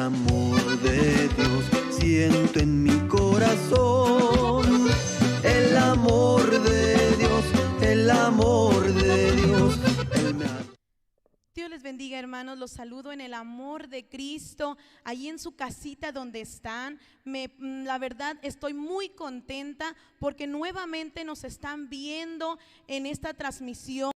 amor de Dios siento en mi corazón. El amor de Dios, el amor de Dios, Él me ha... Dios les bendiga, hermanos, los saludo en el amor de Cristo, ahí en su casita donde están. La verdad estoy muy contenta porque nuevamente nos están viendo en esta transmisión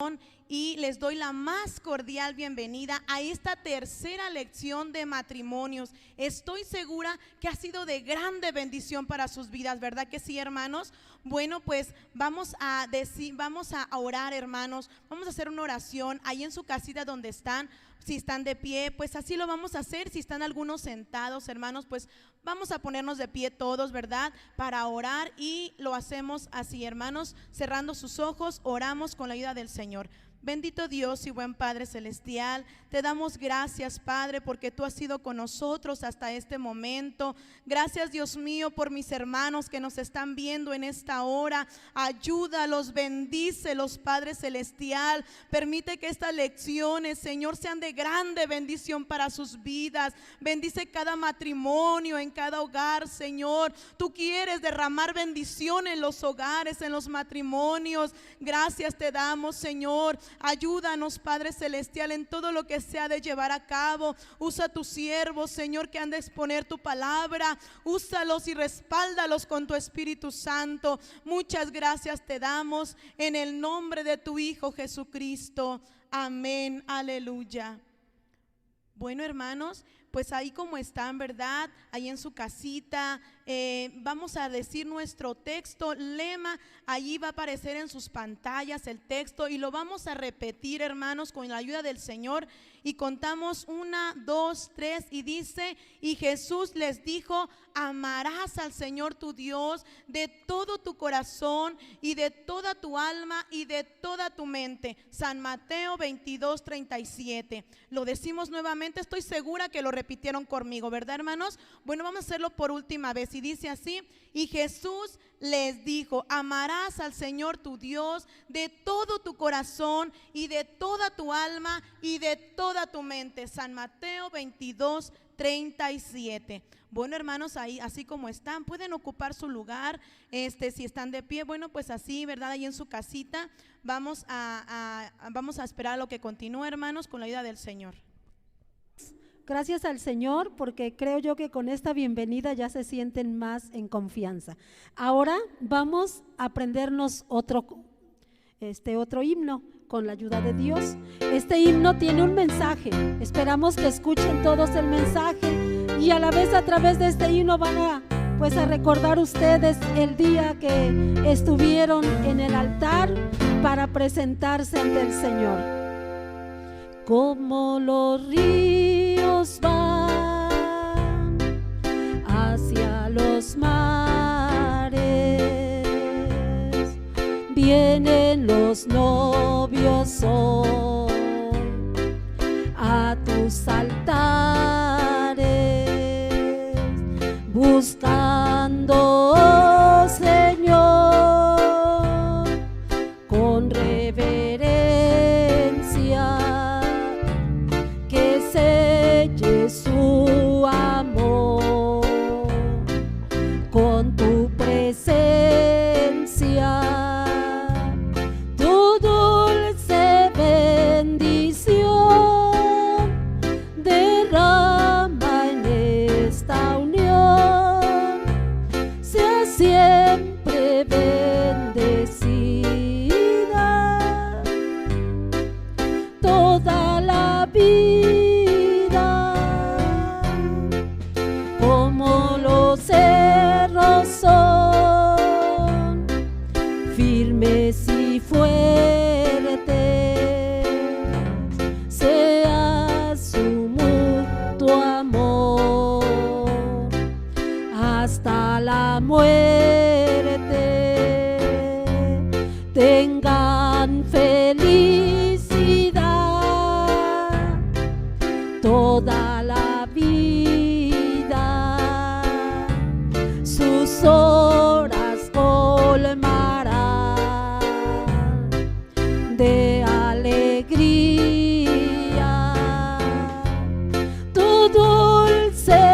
y les doy la más cordial bienvenida a esta tercera lección de matrimonios. Estoy segura que ha sido de grande bendición para sus vidas, ¿verdad que sí, hermanos? Bueno, pues vamos a orar, hermanos. Vamos a hacer una oración ahí en su casita donde están. Si están de pie, pues así lo vamos a hacer. Si están algunos sentados, hermanos, pues vamos a ponernos de pie todos, ¿verdad? Para orar, y lo hacemos así, hermanos, cerrando sus ojos, oramos con la ayuda del Señor. Bendito Dios y buen Padre celestial, te damos gracias, Padre, porque tú has sido con nosotros hasta este momento. Gracias, Dios mío, por mis hermanos que nos están viendo en esta hora. Ayúdalos, bendícelos, Padre celestial. Permite que estas lecciones, Señor, sean de grande bendición para sus vidas. Bendice cada matrimonio, en cada hogar, Señor. Tú quieres derramar bendición en los hogares, en los matrimonios. Gracias te damos, Señor. Ayúdanos, Padre celestial, en todo lo que se ha de llevar a cabo. Usa a tus siervos, Señor, que han de exponer tu palabra. Úsalos y respáldalos con tu Espíritu Santo. Muchas gracias te damos en el nombre de tu Hijo Jesucristo. Amén, aleluya. Bueno, hermanos, pues ahí como están, ¿verdad? Ahí en su casita, vamos a decir nuestro texto, lema. Allí va a aparecer en sus pantallas el texto y lo vamos a repetir, hermanos, con la ayuda del Señor. Y contamos 1, 2, 3 y dice: y Jesús les dijo: amarás al Señor tu Dios de todo tu corazón y de toda tu alma y de toda tu mente. San Mateo 22, 37. Lo decimos nuevamente, estoy segura que lo repitieron conmigo, ¿verdad, hermanos? Bueno, vamos a hacerlo por última vez y dice así: y Jesús les dijo: amarás al Señor tu Dios de todo tu corazón y de toda tu alma y de toda tu mente. San Mateo 22, 37. Bueno, hermanos, ahí así como están, pueden ocupar su lugar. Si están de pie, bueno, pues así, ¿verdad? Ahí en su casita. Vamos a esperar a lo que continúe, hermanos, con la ayuda del Señor. Gracias al Señor, porque creo yo que con esta bienvenida ya se sienten más en confianza. Ahora vamos a aprendernos otro himno con la ayuda de Dios. Este himno tiene un mensaje. Esperamos que escuchen todos el mensaje y a la vez a través de este himno van a recordar ustedes el día que estuvieron en el altar para presentarse ante el Señor. Como los ríos van hacia los mares, vienen los novios hoy a tus altares, buscando, oh Señor, con reverencia, que selle su amor con tu presencia, tu dulce bendición derrama en esta unión, sea siempre bendecida toda la vida, como los cerros son firmes y fuertes, sea su mutuo amor hasta la muerte. Tengan felicidad toda la vida, sus horas colmarán de alegría, tu dulce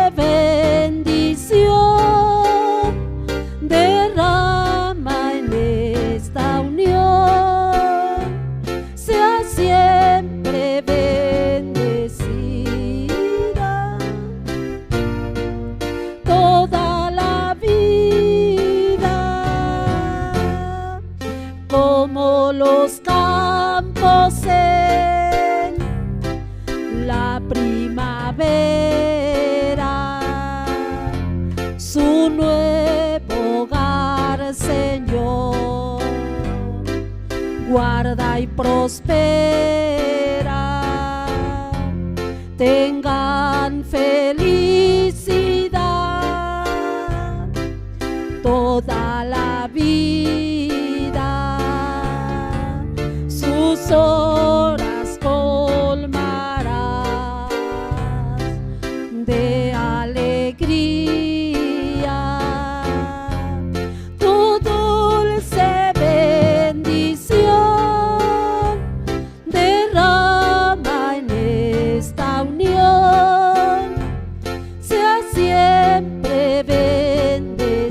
sana y próspera, tengan felicidad toda la vida, sus horas colmarás de alegría, tu dulce bendición derrama en esta unión, sea siempre bendecida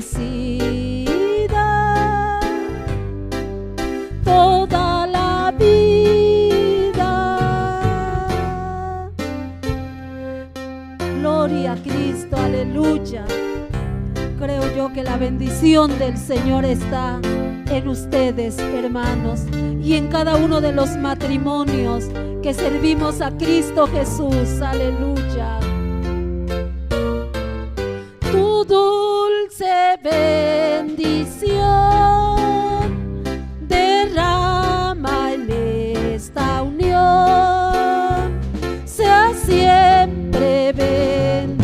toda la vida. Gloria a Cristo, aleluya. Creo yo que la bendición del Señor está en ustedes, hermanos, y en cada uno de los matrimonios que servimos a Cristo Jesús, aleluya. Tu dulce bendición derrama en esta unión, sea siempre bendecida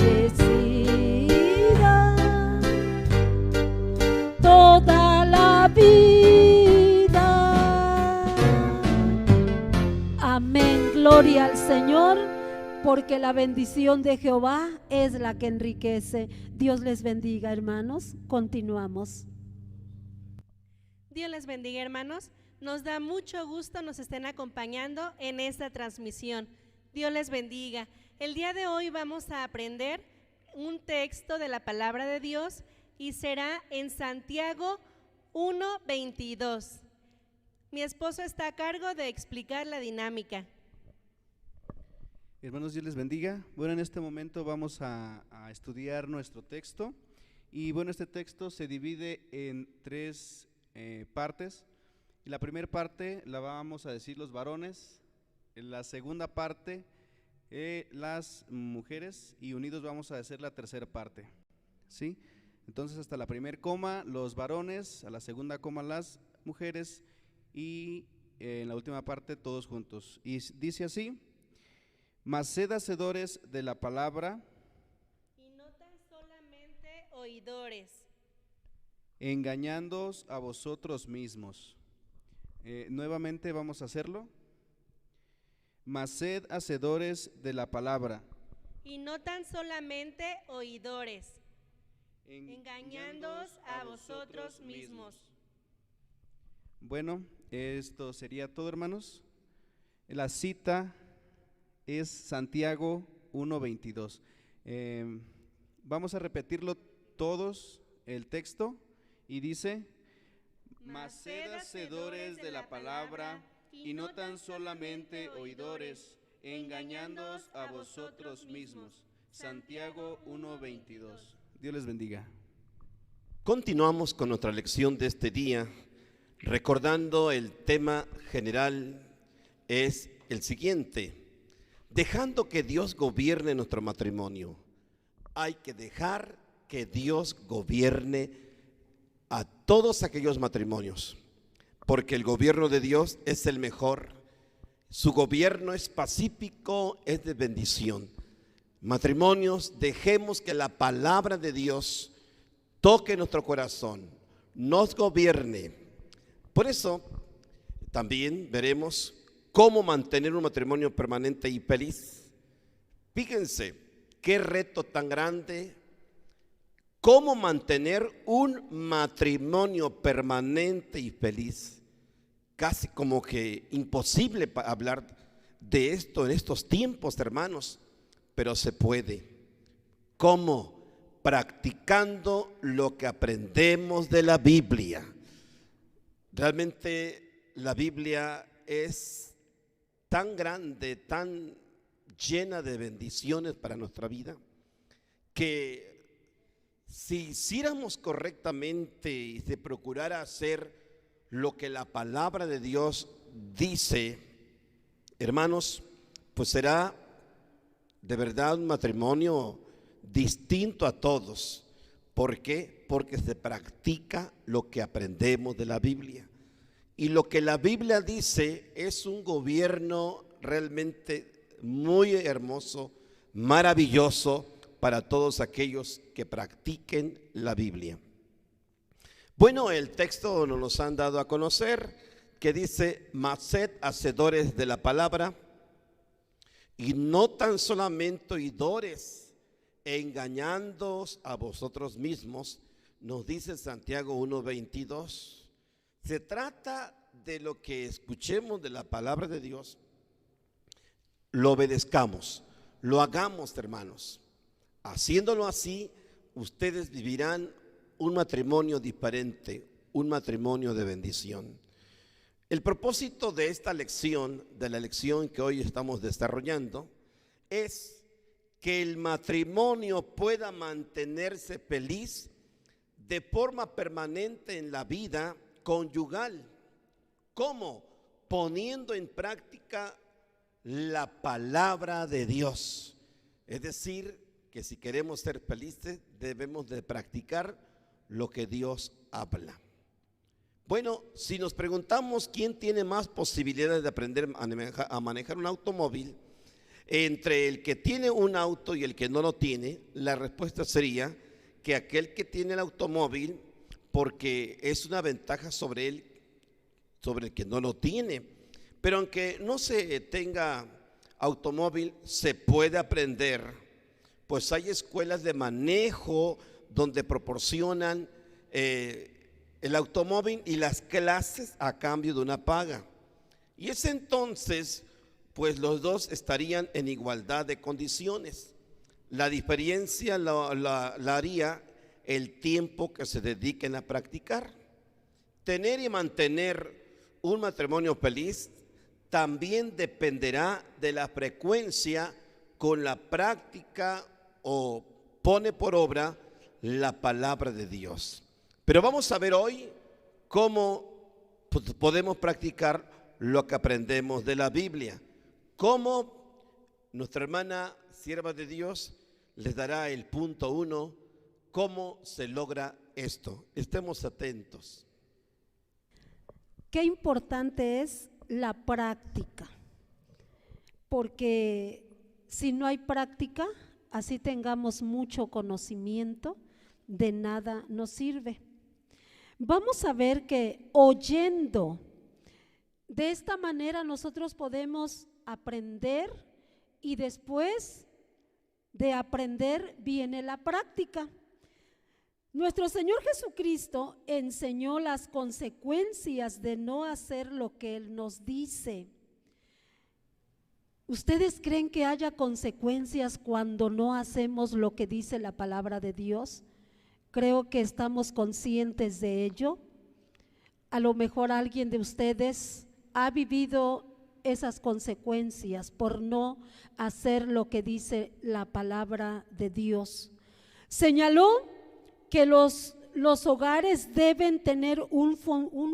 toda la vida. Amén, gloria al Señor, porque la bendición de Jehová es la que enriquece. Dios les bendiga, hermanos. Continuamos. Dios les bendiga, hermanos. Nos da mucho gusto nos estén acompañando en esta transmisión. Dios les bendiga. El día de hoy vamos a aprender un texto de la palabra de Dios y será en Santiago 1:22. Mi esposo está a cargo de explicar la dinámica. Hermanos, Dios les bendiga. Bueno, en este momento vamos a estudiar nuestro texto. Y bueno, este texto se divide en tres partes. Y la primera parte la vamos a decir los varones, en la segunda parte las mujeres, y unidos vamos a hacer la tercera parte, ¿sí? Entonces hasta la primera coma los varones, a la segunda coma las mujeres, y en la última parte todos juntos. Y dice así: mas sed hacedores de la palabra, y no tan solamente oidores, engañándoos a vosotros mismos. Nuevamente vamos a hacerlo. Mas sed hacedores de la palabra, y no tan solamente oidores, engañándoos a vosotros mismos. Bueno, esto sería todo, hermanos. La cita es Santiago 1:22. Vamos a repetirlo todos, el texto, y dice: mas sed hacedores de la palabra, y no tan solamente oidores, engañándoos a vosotros mismos. Santiago 1:22. Dios les bendiga. Continuamos con nuestra lección de este día, recordando el tema general es el siguiente: dejando que Dios gobierne nuestro matrimonio. Hay que dejar que Dios gobierne a todos aquellos matrimonios, porque el gobierno de Dios es el mejor. Su gobierno es pacífico, es de bendición. Matrimonios, dejemos que la palabra de Dios toque nuestro corazón, nos gobierne. Por eso también veremos cómo mantener un matrimonio permanente y feliz. Fíjense qué reto tan grande. ¿Cómo mantener un matrimonio permanente y feliz? Casi como que imposible hablar de esto en estos tiempos, hermanos, pero se puede. ¿Cómo? Practicando lo que aprendemos de la Biblia. Realmente la Biblia es tan grande, tan llena de bendiciones para nuestra vida, que si hiciéramos correctamente y se procurara hacer lo que la palabra de Dios dice, hermanos, pues será de verdad un matrimonio distinto a todos. ¿Por qué? Porque se practica lo que aprendemos de la Biblia. Y lo que la Biblia dice es un gobierno realmente muy hermoso, maravilloso para todos aquellos que practiquen la Biblia. Bueno, el texto nos han dado a conocer que dice: mas sed hacedores de la palabra y no tan solamente oidores, engañándoos a vosotros mismos. Nos dice Santiago 1:22. Se trata de lo que escuchemos de la palabra de Dios, lo obedezcamos, lo hagamos, hermanos. Haciéndolo así, ustedes vivirán un matrimonio diferente, un matrimonio de bendición. El propósito de esta lección, de la lección que hoy estamos desarrollando, es que el matrimonio pueda mantenerse feliz de forma permanente en la vida conyugal. ¿Cómo? Poniendo en práctica la palabra de Dios. Es decir, que si queremos ser felices, debemos de practicar lo que Dios habla. Bueno, si nos preguntamos quién tiene más posibilidades de aprender a manejar un automóvil, entre el que tiene un auto y el que no lo tiene, la respuesta sería que aquel que tiene el automóvil, porque es una ventaja sobre él, sobre el que no lo tiene. Pero aunque no se tenga automóvil, se puede aprender, pues hay escuelas de manejo donde proporcionan el automóvil y las clases a cambio de una paga. Y es entonces, pues los dos estarían en igualdad de condiciones. La diferencia la haría el tiempo que se dediquen a practicar. Tener y mantener un matrimonio feliz también dependerá de la frecuencia con la práctica o pone por obra la palabra de Dios. Pero vamos a ver hoy cómo podemos practicar lo que aprendemos de la Biblia. Cómo nuestra hermana sierva de Dios les dará el punto 1, cómo se logra esto. Estemos atentos. Qué importante es la práctica, porque si no hay práctica, así tengamos mucho conocimiento, de nada nos sirve. Vamos a ver que oyendo, de esta manera nosotros podemos aprender y después de aprender viene la práctica. Nuestro Señor Jesucristo enseñó las consecuencias de no hacer lo que Él nos dice. ¿Ustedes creen que haya consecuencias cuando no hacemos lo que dice la palabra de Dios? Creo que estamos conscientes de ello. A lo mejor alguien de ustedes ha vivido esas consecuencias por no hacer lo que dice la palabra de Dios. Señaló que los hogares deben tener un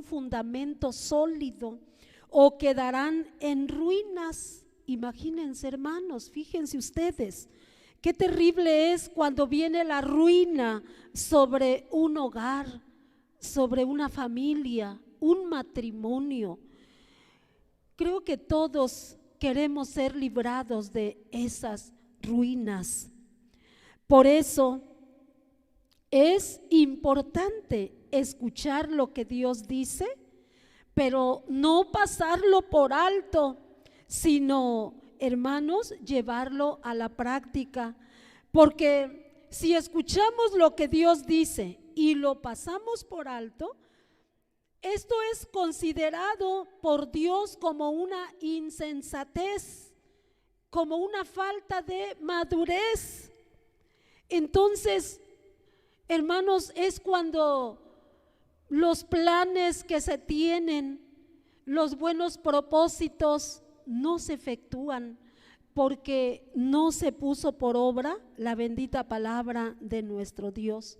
fundamento sólido o quedarán en ruinas. Imagínense, hermanos, fíjense ustedes, qué terrible es cuando viene la ruina sobre un hogar, sobre una familia, un matrimonio. Creo que todos queremos ser librados de esas ruinas. Por eso es importante escuchar lo que Dios dice, pero no pasarlo por alto, sino, hermanos, llevarlo a la práctica. Porque si escuchamos lo que Dios dice y lo pasamos por alto, esto es considerado por Dios como una insensatez, como una falta de madurez. Entonces, hermanos, es cuando los planes que se tienen, los buenos propósitos no se efectúan porque no se puso por obra la bendita palabra de nuestro Dios.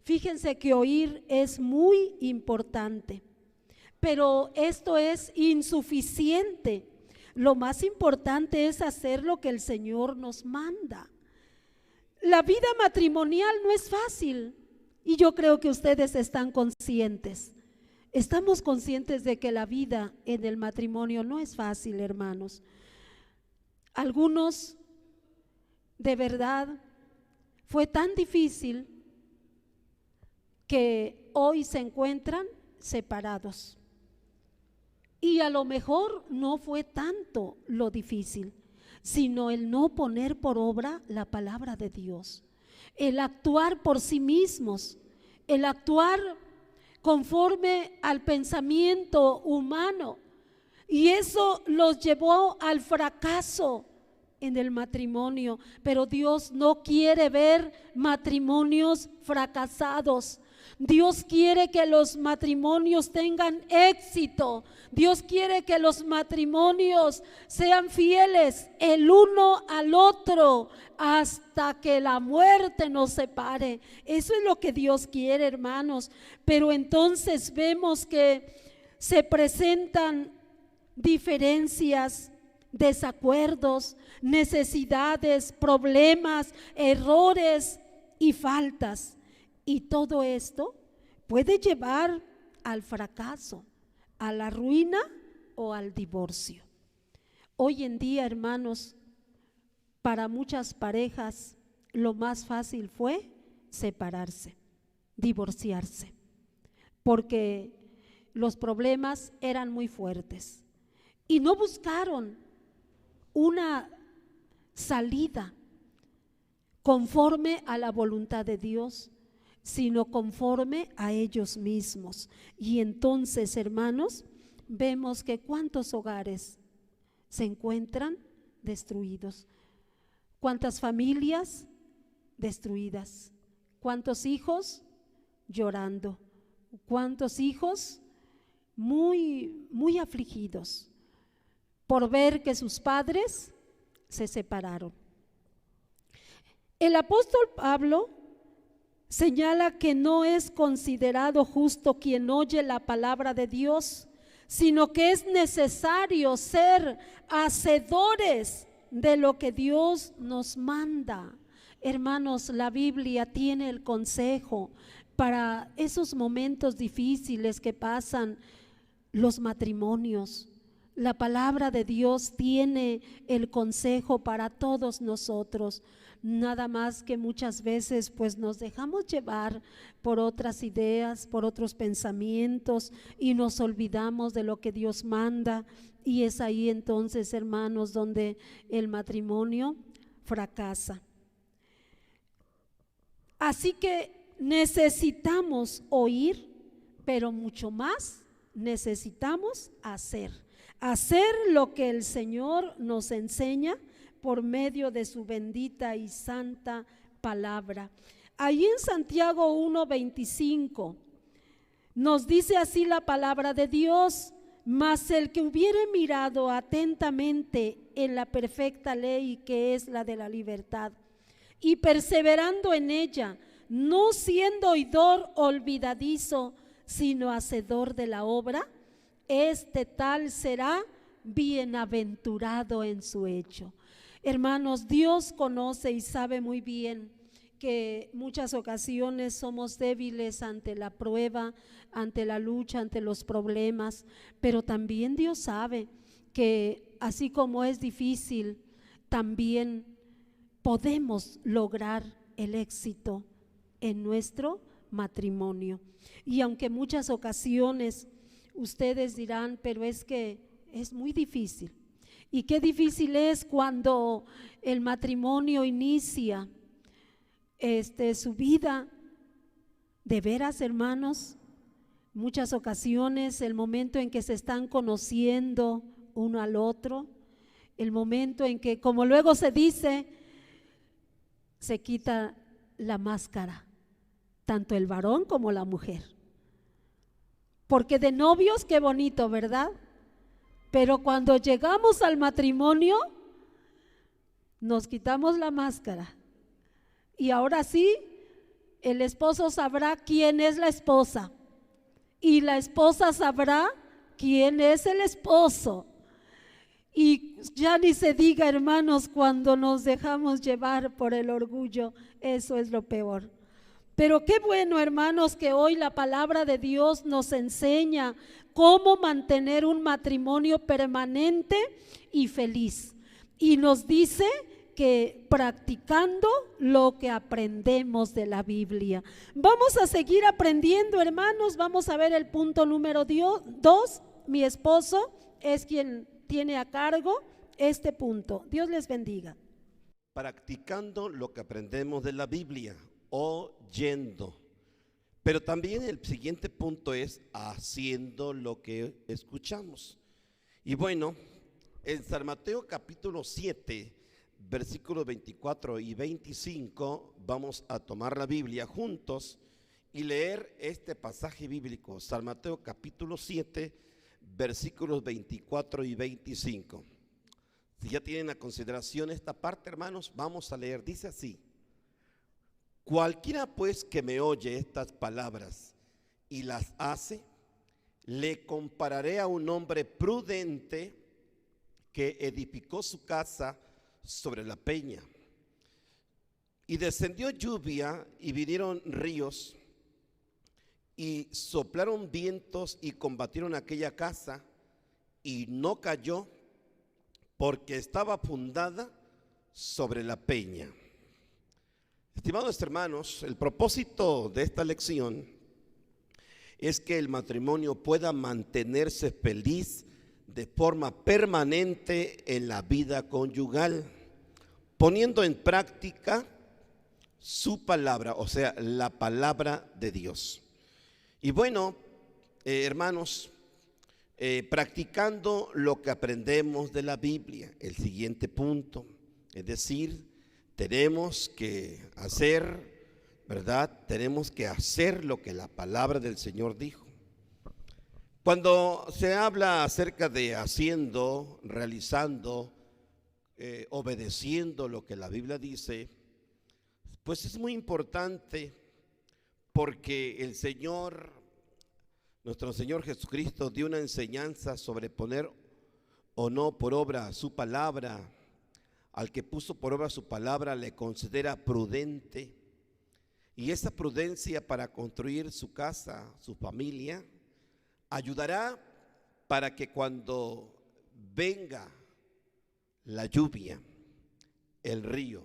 Fíjense que oír es muy importante, pero esto es insuficiente. Lo más importante es hacer lo que el Señor nos manda. La vida matrimonial no es fácil y yo creo que ustedes están conscientes. Estamos conscientes de que la vida en el matrimonio no es fácil, hermanos. Algunos, de verdad, fue tan difícil que hoy se encuentran separados. Y a lo mejor no fue tanto lo difícil, sino el no poner por obra la palabra de Dios, el actuar por sí mismos, el actuar conforme al pensamiento humano, y eso los llevó al fracaso en el matrimonio. Pero Dios no quiere ver matrimonios fracasados. Dios quiere que los matrimonios tengan éxito. Dios quiere que los matrimonios sean fieles el uno al otro hasta que la muerte nos separe. Eso es lo que Dios quiere, hermanos. Pero entonces vemos que se presentan diferencias, desacuerdos, necesidades, problemas, errores y faltas. Y todo esto puede llevar al fracaso, a la ruina o al divorcio. Hoy en día, hermanos, para muchas parejas lo más fácil fue separarse, divorciarse, porque los problemas eran muy fuertes y no buscaron una salida conforme a la voluntad de Dios, sino conforme a ellos mismos. Y entonces, hermanos, vemos que cuántos hogares se encuentran destruidos, cuántas familias destruidas, cuántos hijos llorando, cuántos hijos muy afligidos por ver que sus padres se separaron. El apóstol Pablo señala que no es considerado justo quien oye la palabra de Dios, sino que es necesario ser hacedores de lo que Dios nos manda. Hermanos, la Biblia tiene el consejo para esos momentos difíciles que pasan los matrimonios. La palabra de Dios tiene el consejo para todos nosotros. Nada más que muchas veces pues nos dejamos llevar por otras ideas, por otros pensamientos, y nos olvidamos de lo que Dios manda, y es ahí entonces, hermanos, donde el matrimonio fracasa. Así que necesitamos oír, pero mucho más necesitamos hacer lo que el Señor nos enseña por medio de su bendita y santa palabra. Ahí en Santiago 1:25 nos dice así la palabra de Dios: mas el que hubiere mirado atentamente en la perfecta ley, que es la de la libertad, y perseverando en ella, no siendo oidor olvidadizo, sino hacedor de la obra, este tal será bienaventurado en su hecho. Hermanos, Dios conoce y sabe muy bien que muchas ocasiones somos débiles ante la prueba, ante la lucha, ante los problemas, pero también Dios sabe que así como es difícil, también podemos lograr el éxito en nuestro matrimonio. Y aunque muchas ocasiones ustedes dirán, pero es que es muy difícil. Y qué difícil es cuando el matrimonio inicia su vida. De veras, hermanos, muchas ocasiones el momento en que se están conociendo uno al otro, el momento en que, como luego se dice, se quita la máscara, tanto el varón como la mujer. Porque de novios, qué bonito, ¿verdad? Pero cuando llegamos al matrimonio, nos quitamos la máscara. Y ahora sí, el esposo sabrá quién es la esposa. Y la esposa sabrá quién es el esposo. Y ya ni se diga, hermanos, cuando nos dejamos llevar por el orgullo, eso es lo peor. Pero qué bueno, hermanos, que hoy la palabra de Dios nos enseña cómo mantener un matrimonio permanente y feliz. Y nos dice que practicando lo que aprendemos de la Biblia. Vamos a seguir aprendiendo, hermanos. Vamos a ver el punto número 2. Mi esposo es quien tiene a cargo este punto. Dios les bendiga. Practicando lo que aprendemos de la Biblia, oyendo. Pero también el siguiente punto es haciendo lo que escuchamos. Y bueno, en San Mateo capítulo 7, versículos 24 y 25, vamos a tomar la Biblia juntos y leer este pasaje bíblico. San Mateo capítulo 7, versículos 24 y 25. Si ya tienen a consideración esta parte, hermanos, vamos a leer. Dice así: cualquiera pues que me oye estas palabras y las hace, le compararé a un hombre prudente que edificó su casa sobre la peña. Y descendió lluvia y vinieron ríos y soplaron vientos y combatieron aquella casa, y no cayó porque estaba fundada sobre la peña. Estimados hermanos, el propósito de esta lección es que el matrimonio pueda mantenerse feliz de forma permanente en la vida conyugal, poniendo en práctica su palabra, o sea, la palabra de Dios. Y bueno, hermanos, practicando lo que aprendemos de la Biblia, el siguiente punto, es decir, tenemos que hacer, ¿verdad? Tenemos que hacer lo que la palabra del Señor dijo. Cuando se habla acerca de haciendo, realizando, obedeciendo lo que la Biblia dice, pues es muy importante, porque el Señor, nuestro Señor Jesucristo, dio una enseñanza sobre poner o no por obra su palabra. Al que puso por obra su palabra le considera prudente, y esa prudencia para construir su casa, su familia, ayudará para que cuando venga la lluvia, el río,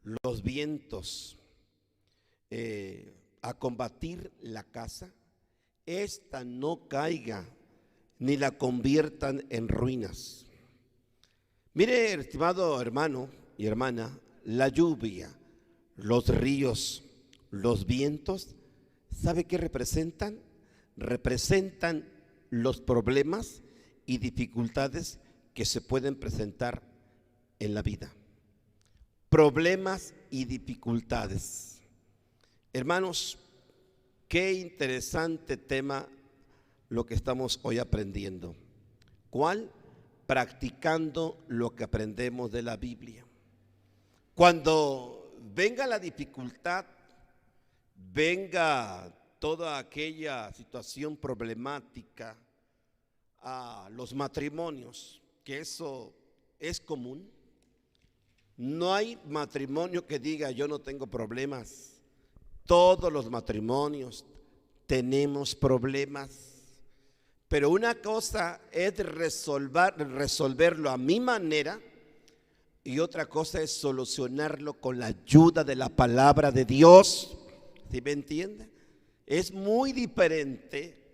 los vientos a combatir la casa, esta no caiga ni la conviertan en ruinas. Mire, estimado hermano y hermana, la lluvia, los ríos, los vientos, ¿sabe qué representan? Representan los problemas y dificultades que se pueden presentar en la vida. Problemas y dificultades. Hermanos, qué interesante tema lo que estamos hoy aprendiendo. ¿Cuál? Practicando lo que aprendemos de la Biblia. Cuando venga la dificultad, venga toda aquella situación problemática a los matrimonios, que eso es común. No hay matrimonio que diga yo no tengo problemas. Todos los matrimonios tenemos problemas. Pero una cosa es resolverlo a mi manera, y otra cosa es solucionarlo con la ayuda de la palabra de Dios. ¿Sí me entiende? Es muy diferente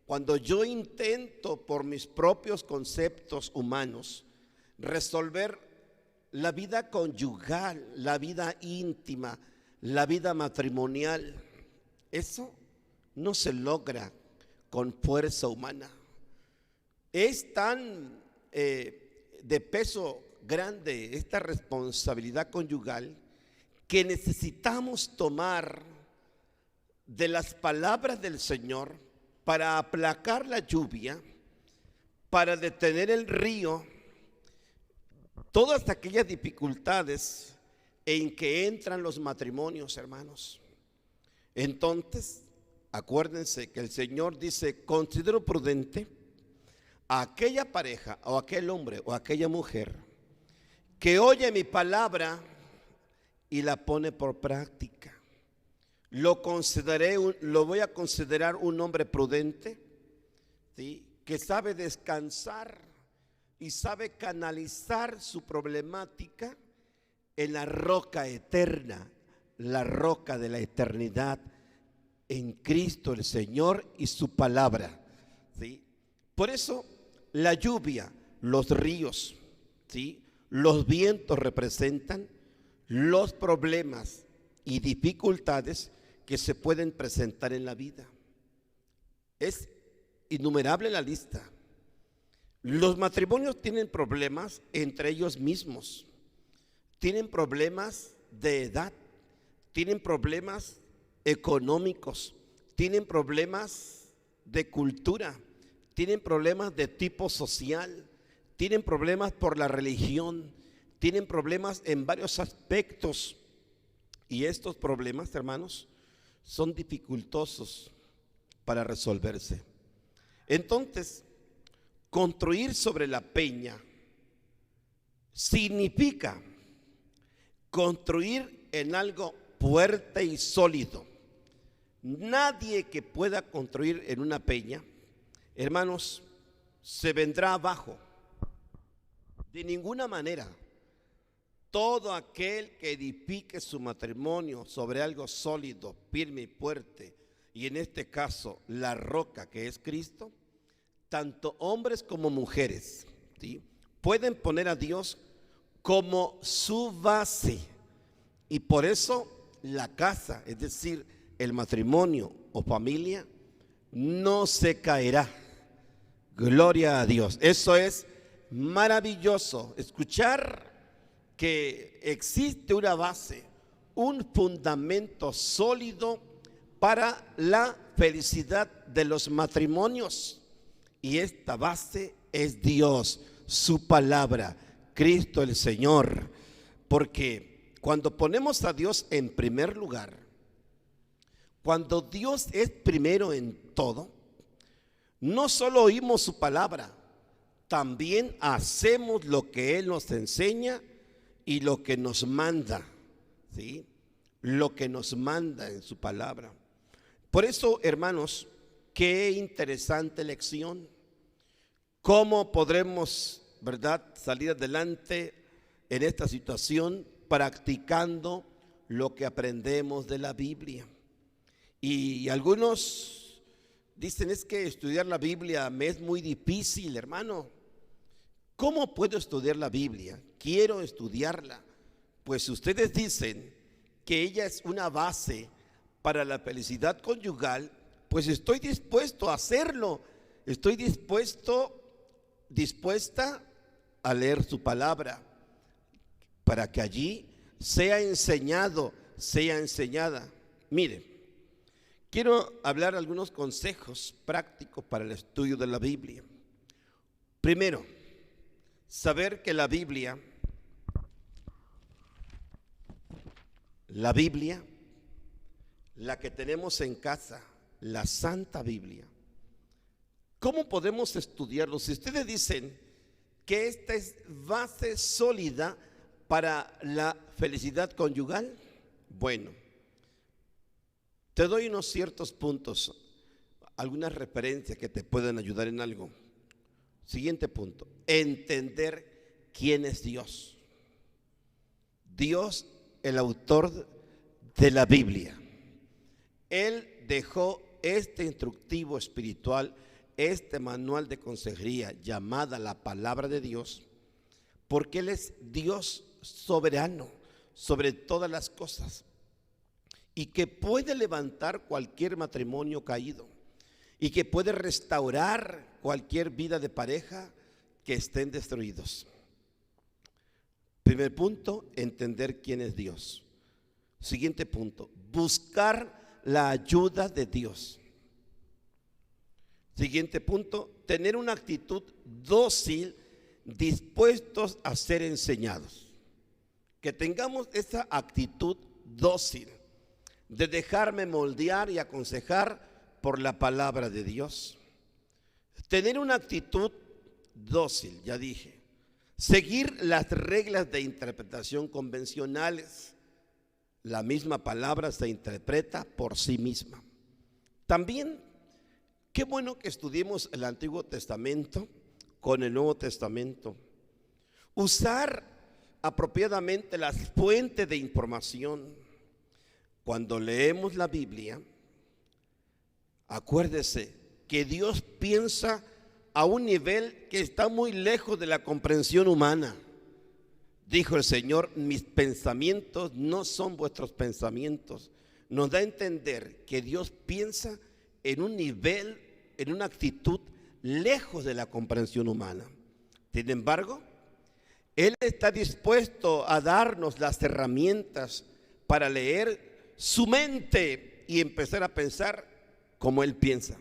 cuando yo intento por mis propios conceptos humanos resolver la vida conyugal, la vida íntima, la vida matrimonial. Eso no se logra con fuerza humana. Es tan de peso grande esta responsabilidad conyugal que necesitamos tomar de las palabras del Señor para aplacar la lluvia, para detener el río, todas aquellas dificultades en que entran los matrimonios, hermanos. Entonces, acuérdense que el Señor dice: considero prudente a aquella pareja o aquel hombre o aquella mujer que oye mi palabra y la pone por práctica. lo voy a considerar un hombre prudente, ¿sí? Que sabe descansar y sabe canalizar su problemática en la roca eterna, la roca de la eternidad, en Cristo el Señor y su palabra, ¿sí? Por eso la lluvia, los ríos, ¿sí? Los vientos representan los problemas y dificultades que se pueden presentar en la vida. Es innumerable la lista. Los matrimonios tienen problemas entre ellos mismos, tienen problemas de edad, tienen problemas económicos, tienen problemas de cultura, tienen problemas de tipo social, tienen problemas por la religión, tienen problemas en varios aspectos. Y estos problemas, hermanos, son dificultosos para resolverse. Entonces, construir sobre la peña significa construir en algo fuerte y sólido. Nadie que pueda construir en una peña, hermanos, se vendrá abajo. De ninguna manera. Todo aquel que edifique su matrimonio sobre algo sólido, firme y fuerte, y en este caso la roca que es Cristo, tanto hombres como mujeres, ¿sí?, pueden poner a Dios como su base. Y por eso la casa, es decir, el matrimonio o familia, no se caerá. Gloria a Dios. Eso es maravilloso, escuchar que existe una base, un fundamento sólido para la felicidad de los matrimonios. Y esta base es Dios, su palabra, Cristo el Señor. Porque cuando ponemos a Dios en primer lugar, cuando Dios es primero en todo, no solo oímos su palabra, también hacemos lo que Él nos enseña y lo que nos manda, ¿sí? Lo que nos manda en su palabra. Por eso, hermanos, qué interesante lección. ¿Cómo podremos, verdad, salir adelante en esta situación practicando lo que aprendemos de la Biblia? Y algunos dicen, es que estudiar la Biblia me es muy difícil, hermano. ¿Cómo puedo estudiar la Biblia? Quiero estudiarla. Pues si ustedes dicen que ella es una base para la felicidad conyugal, pues estoy dispuesto a hacerlo. Estoy dispuesta a leer su palabra para que allí sea enseñado, sea enseñada. Mire, quiero hablar algunos consejos prácticos para el estudio de la Biblia. Primero, saber que la Biblia, la que tenemos en casa, la Santa Biblia, ¿cómo podemos estudiarlo? Si ustedes dicen que esta es base sólida para la felicidad conyugal, bueno, te doy unos ciertos puntos, algunas referencias que te pueden ayudar en algo. Siguiente punto, entender quién es Dios. Dios, el autor de la Biblia. Él dejó este instructivo espiritual, este manual de consejería llamada la palabra de Dios, porque Él es Dios soberano sobre todas las cosas y que puede levantar cualquier matrimonio caído y que puede restaurar cualquier vida de pareja que estén destruidos. Primer punto, entender quién es Dios. Siguiente punto, buscar la ayuda de Dios. Siguiente punto, tener una actitud dócil, dispuestos a ser enseñados. Que tengamos esa actitud dócil de dejarme moldear y aconsejar por la palabra de Dios. Tener una actitud dócil, ya dije. Seguir las reglas de interpretación convencionales. la misma palabra se interpreta por sí misma. También, qué bueno que estudiemos el Antiguo Testamento con el Nuevo Testamento. Usar apropiadamente las fuentes de información. Cuando leemos la Biblia, acuérdese que Dios piensa a un nivel que está muy lejos de la comprensión humana. Dijo el Señor, mis pensamientos no son vuestros pensamientos. Nos da a entender que Dios piensa en un nivel, en una actitud lejos de la comprensión humana. Sin embargo, Él está dispuesto a darnos las herramientas para leer su mente y empezar a pensar como Él piensa.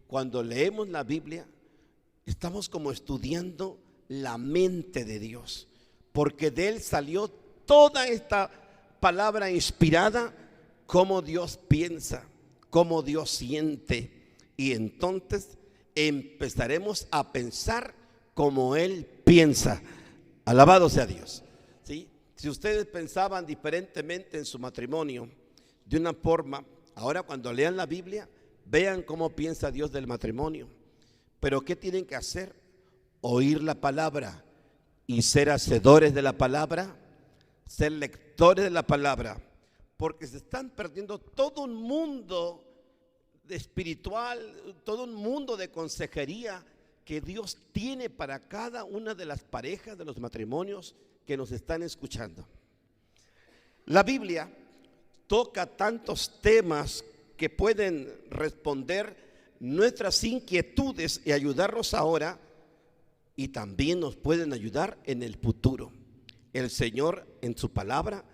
Cuando leemos la Biblia, estamos como estudiando la mente de Dios, porque de Él salió toda esta palabra inspirada, cómo Dios piensa, cómo Dios siente, y entonces empezaremos a pensar como Él piensa. Alabado sea Dios. ¿Sí? Si ustedes pensaban diferentemente en su matrimonio de una forma, ahora cuando lean la Biblia, vean cómo piensa Dios del matrimonio. Pero ¿qué tienen que hacer? Oír la palabra y ser hacedores de la palabra, ser lectores de la palabra, porque se están perdiendo todo un mundo espiritual, todo un mundo de consejería que Dios tiene para cada una de las parejas de los matrimonios que nos están escuchando. La Biblia toca tantos temas que pueden responder nuestras inquietudes y ayudarnos ahora, y también nos pueden ayudar en el futuro. El Señor en su palabra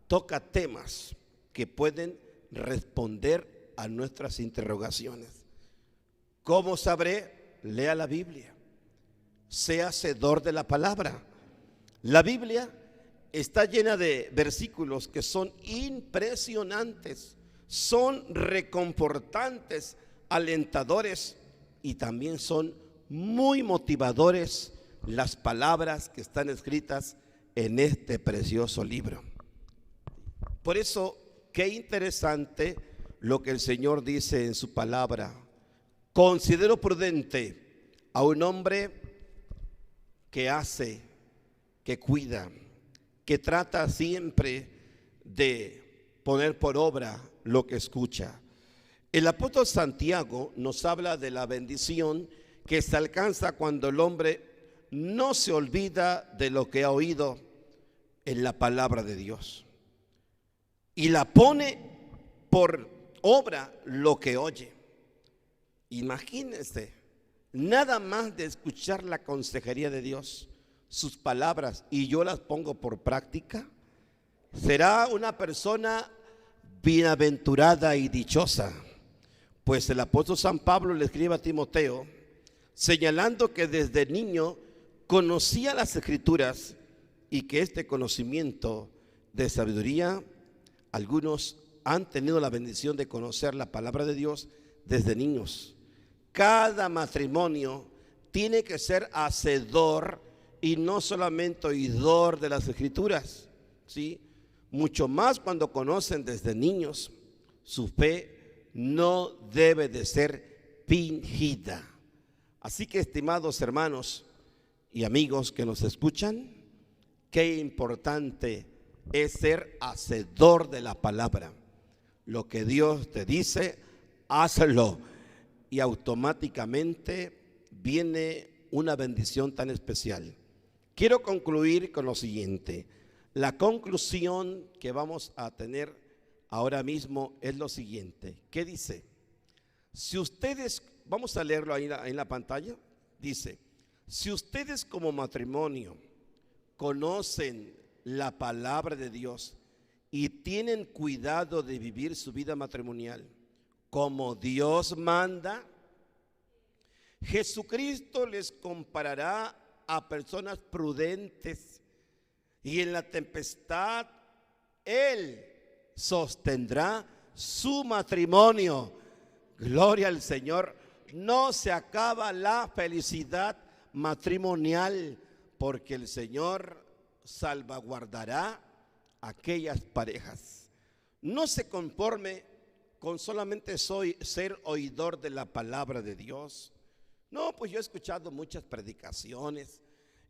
toca temas que pueden responder a nuestras interrogaciones. ¿Cómo sabré? Lea la Biblia, sea hacedor de la palabra. La Biblia está llena de versículos que son impresionantes, son reconfortantes, alentadores, y también son muy motivadores las palabras que están escritas en este precioso libro. Por eso, qué interesante lo que el Señor dice en su palabra. Considero prudente a un hombre que hace, que cuida, que trata siempre de poner por obra lo que escucha. El apóstol Santiago nos habla de la bendición que se alcanza cuando el hombre no se olvida de lo que ha oído en la palabra de Dios y la pone por obra lo que oye. Imagínense, nada más de escuchar la consejería de Dios, sus palabras, y yo las pongo por práctica, será una persona bienaventurada y dichosa. Pues el apóstol San Pablo le escribe a Timoteo, señalando que desde niño conocía las Escrituras y que este conocimiento de sabiduría, algunos han tenido la bendición de conocer la palabra de Dios desde niños. Cada matrimonio tiene que ser hacedor y no solamente oidor de las Escrituras, ¿sí? Mucho más cuando conocen desde niños. Su fe no debe de ser fingida. Así que, estimados hermanos y amigos que nos escuchan, qué importante es ser hacedor de la palabra. Lo que Dios te dice, hazlo, y automáticamente viene una bendición tan especial. Quiero concluir con lo siguiente. La conclusión que vamos a tener ahora mismo es lo siguiente. ¿Qué dice? Si ustedes, vamos a leerlo ahí en la pantalla, dice, si ustedes como matrimonio conocen la palabra de Dios y tienen cuidado de vivir su vida matrimonial como Dios manda, Jesucristo les comparará a personas prudentes y en la tempestad Él sostendrá su matrimonio. Gloria al Señor. No se acaba la felicidad matrimonial, porque el Señor salvaguardará aquellas parejas. no se conforme con solamente ser oidor de la palabra de Dios. No, pues yo he escuchado muchas predicaciones,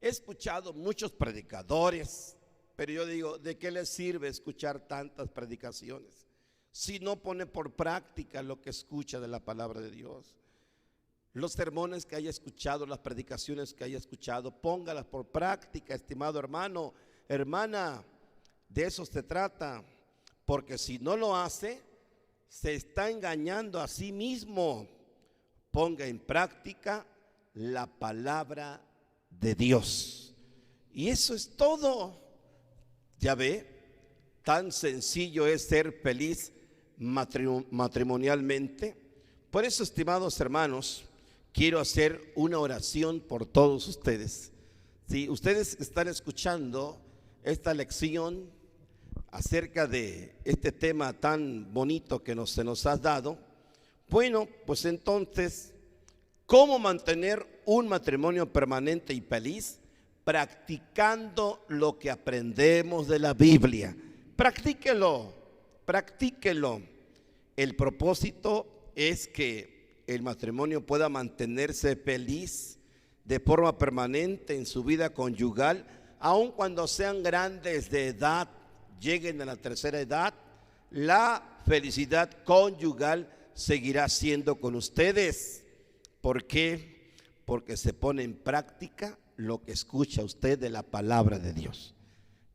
he escuchado muchos predicadores, pero yo digo, ¿de qué le sirve escuchar tantas predicaciones si no pone por práctica lo que escucha de la palabra de Dios? Los sermones que haya escuchado, las predicaciones que haya escuchado, póngalas por práctica, estimado hermano, hermana. De eso se trata, porque si no lo hace, se está engañando a sí mismo. Ponga en práctica la palabra de Dios. Y eso es todo. Ya ve, tan sencillo es ser feliz matrimonialmente. Por eso, estimados hermanos, quiero hacer una oración por todos ustedes. Si ustedes están escuchando esta lección acerca de este tema tan bonito que se nos ha dado, bueno, pues entonces, ¿cómo mantener un matrimonio permanente y feliz? Practicando lo que aprendemos de la Biblia. Practíquelo, practíquelo. El propósito es que el matrimonio pueda mantenerse feliz de forma permanente en su vida conyugal, aun cuando sean grandes de edad, lleguen a la tercera edad, la felicidad conyugal seguirá siendo con ustedes. ¿Por qué? Porque se pone en práctica lo que escucha usted de la palabra de Dios.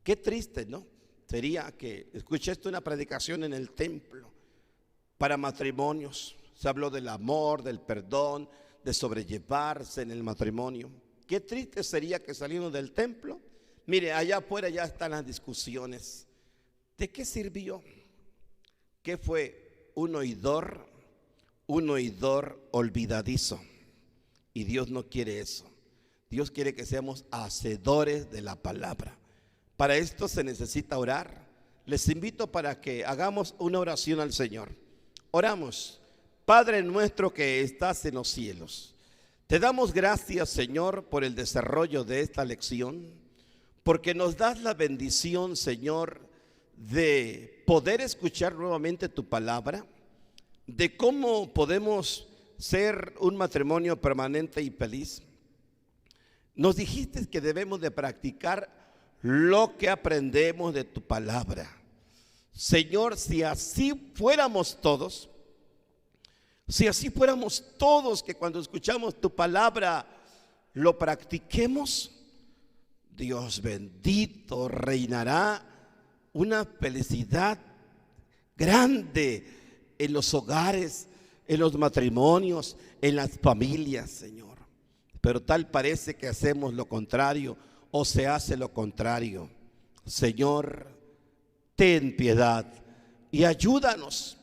Qué triste, ¿no? Sería que escuché una predicación en el templo para matrimonios. Se habló del amor, del perdón, de sobrellevarse en el matrimonio. Qué triste sería que saliendo del templo, mire, allá afuera ya están las discusiones. ¿De qué sirvió? ¿Qué fue? Un oidor olvidadizo. Y Dios no quiere eso. Dios quiere que seamos hacedores de la palabra. Para esto se necesita orar. Les invito para que hagamos una oración al Señor. Oramos. Padre nuestro que estás en los cielos, te damos gracias, Señor, por el desarrollo de esta lección, porque nos das la bendición, Señor, de poder escuchar nuevamente tu palabra, de cómo podemos ser un matrimonio permanente y feliz. Nos dijiste que debemos de practicar lo que aprendemos de tu palabra. Señor, si así fuéramos todos, que cuando escuchamos tu palabra lo practiquemos, Dios bendito, reinará una felicidad grande en los hogares, en los matrimonios, en las familias, Señor. Pero tal parece que hacemos lo contrario o se hace lo contrario. Señor, ten piedad y ayúdanos.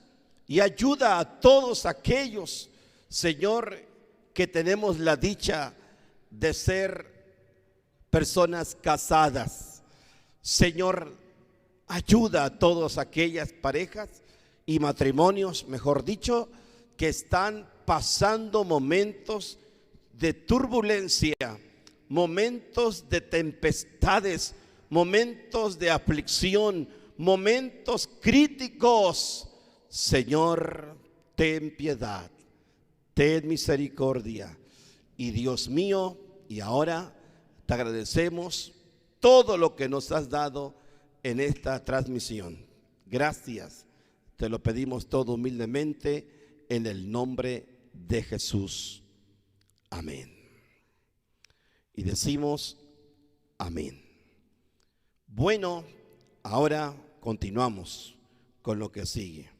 Y ayuda a todos aquellos, Señor, que tenemos la dicha de ser personas casadas. Señor, ayuda a todas aquellas parejas y matrimonios, mejor dicho, que están pasando momentos de turbulencia, momentos de tempestades, momentos de aflicción, momentos críticos. Señor, ten piedad, ten misericordia. Y Dios mío, y ahora te agradecemos todo lo que nos has dado en esta transmisión. Gracias, te lo pedimos todo humildemente en el nombre de Jesús. Amén. Y decimos amén. Bueno, ahora continuamos con lo que sigue.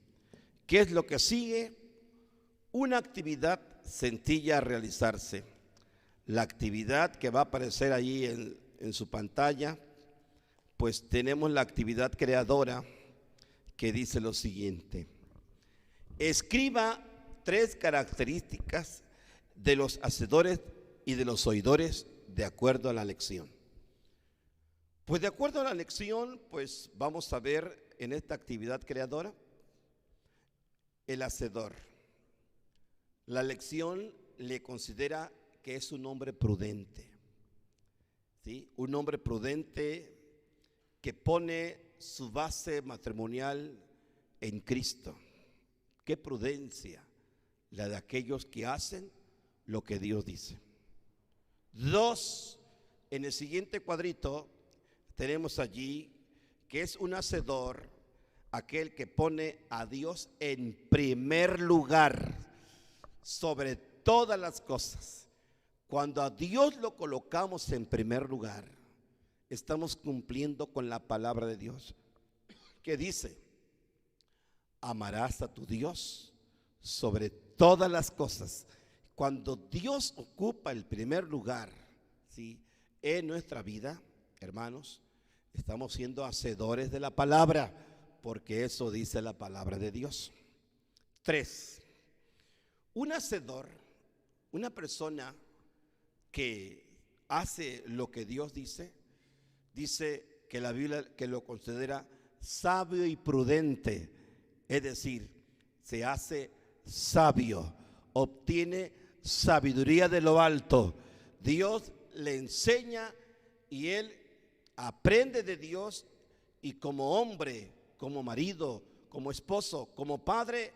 ¿Qué es lo que sigue? Una actividad sencilla a realizarse. La actividad que va a aparecer ahí en su pantalla, pues tenemos la actividad creadora que dice lo siguiente: escriba 3 características de los hacedores y de los oidores de acuerdo a la lección. Pues de acuerdo a la lección, pues vamos a ver en esta actividad creadora el hacedor. La lección le considera que es un hombre prudente, ¿sí? Un hombre prudente que pone su base matrimonial en Cristo. Qué prudencia la de aquellos que hacen lo que Dios dice. 2, en el siguiente cuadrito tenemos allí que es un hacedor, aquel que pone a Dios en primer lugar sobre todas las cosas. Cuando a Dios lo colocamos en primer lugar, estamos cumpliendo con la palabra de Dios, que dice: amarás a tu Dios sobre todas las cosas. Cuando Dios ocupa el primer lugar, ¿sí?, en nuestra vida, hermanos, estamos siendo hacedores de la palabra, porque eso dice la palabra de Dios. 3, un hacedor, una persona que hace lo que Dios dice que la Biblia que lo considera sabio y prudente, es decir, se hace sabio, obtiene sabiduría de lo alto. Dios le enseña y él aprende de Dios, y como hombre, como marido, como esposo, como padre,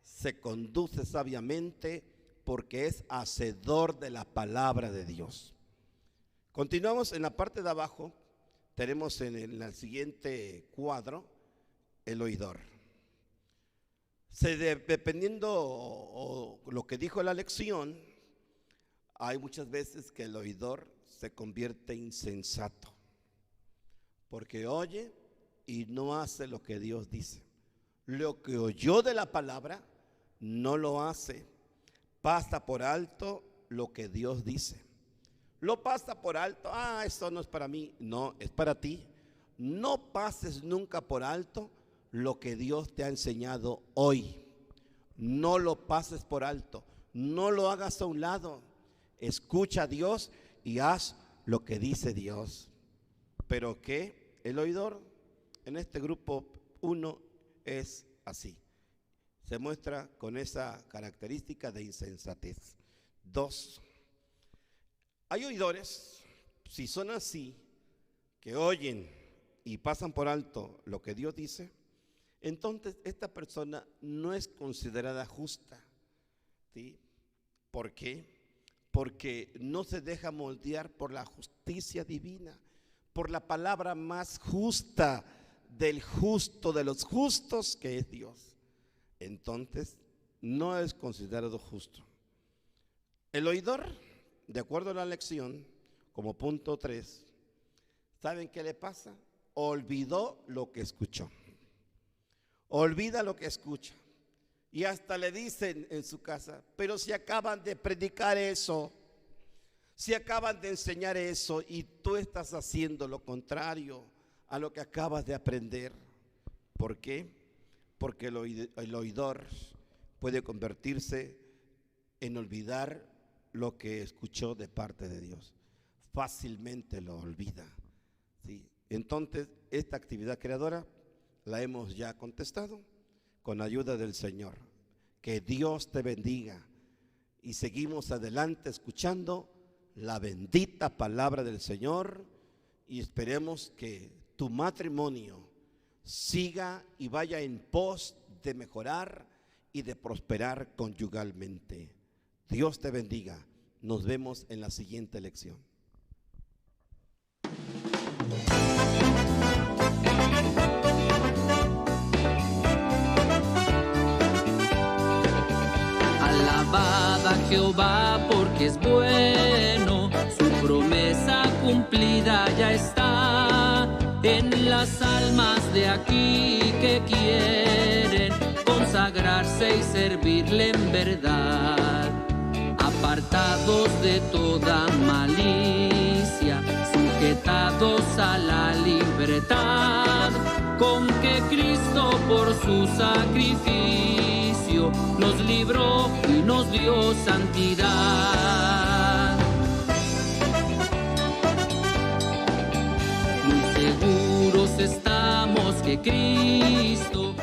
se conduce sabiamente porque es hacedor de la palabra de Dios. Continuamos en la parte de abajo. Tenemos en el siguiente cuadro el oidor. Dependiendo o lo que dijo la lección, hay muchas veces que el oidor se convierte insensato, porque oye y no hace lo que Dios dice. Lo que oyó de la palabra no lo hace, pasa por alto lo que Dios dice. Lo pasa por alto. Esto no es para mí. No, es para ti. No pases nunca por alto lo que Dios te ha enseñado hoy. No lo pases por alto. No lo hagas a un lado. Escucha a Dios y haz lo que dice Dios. Pero que el oidor en este grupo 1 es así. Se muestra con esa característica de insensatez. 2, hay oidores, si son así, que oyen y pasan por alto lo que Dios dice, entonces esta persona no es considerada justa. ¿Sí? ¿Por qué? Porque no se deja moldear por la justicia divina, por la palabra más justa del justo de los justos, que es Dios. Entonces no es considerado justo. El oidor, de acuerdo a la lección, como punto 3, ¿saben qué le pasa? Olvidó lo que escuchó. Olvida lo que escucha. Y hasta le dicen en su casa: pero si acaban de predicar eso, si acaban de enseñar eso, y tú estás haciendo lo contrario a lo que acabas de aprender. ¿Por qué? Porque el oidor puede convertirse en olvidar lo que escuchó de parte de Dios. Fácilmente lo olvida. ¿Sí? Entonces, esta actividad creadora la hemos ya contestado con ayuda del Señor. Que Dios te bendiga. Y seguimos adelante escuchando la bendita palabra del Señor, y esperemos que tu matrimonio siga y vaya en pos de mejorar y de prosperar conyugalmente. Dios te bendiga. Nos vemos en la siguiente lección. Alabad a Jehová porque es bueno, su promesa cumplida ya está en las almas de aquí que quieren consagrarse y servirle en verdad, apartados de toda malicia, sujetados a la libertad, con que Cristo por su sacrificio nos libró y nos dio santidad. Muy seguros estamos que Cristo